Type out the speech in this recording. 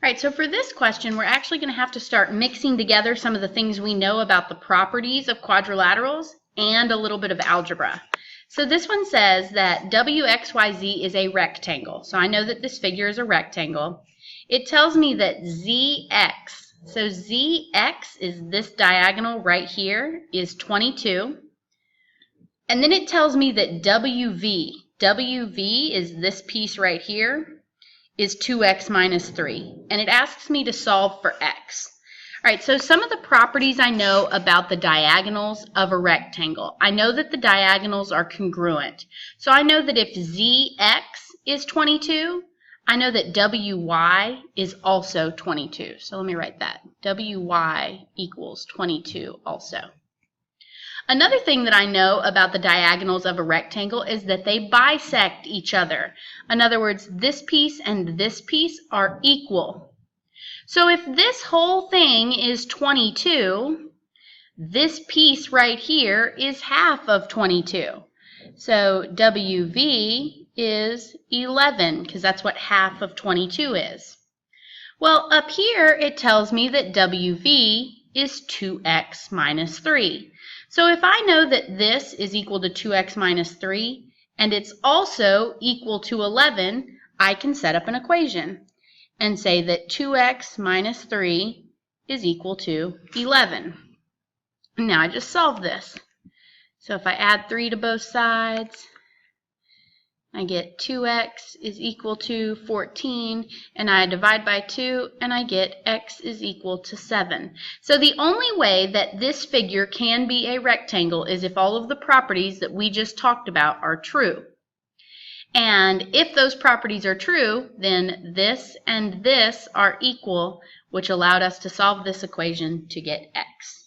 right, so for this question, we're actually going to have to start mixing together some of the things we know about the properties of quadrilaterals and a little bit of algebra. So this one says that WXYZ is a rectangle. So I know that this figure is a rectangle. It tells me that ZX, so ZX is this diagonal right here, is 22. And then it tells me that WV is this piece right here, is 2x minus 3. And it asks me to solve for x. All right, so some of the properties I know about the diagonals of a rectangle. I know that the diagonals are congruent. So I know that if ZX is 22, I know that WY is also 22. So let me write that. WY equals 22 also. Another thing that I know about the diagonals of a rectangle is that they bisect each other. In other words, this piece and this piece are equal. So if this whole thing is 22, this piece right here is half of 22. So WV is 11, because that's what half of 22 is. Well, up here it tells me that WV is 2x minus 3. So if I know that this is equal to 2x minus 3, and it's also equal to 11, I can set up an equation and say that 2x minus 3 is equal to 11. Now I just solve this. So if I add 3 to both sides, I get 2x is equal to 14, and I divide by 2, and I get x is equal to 7. So the only way that this figure can be a rectangle is if all of the properties that we just talked about are true. And if those properties are true, then this and this are equal, which allowed us to solve this equation to get x.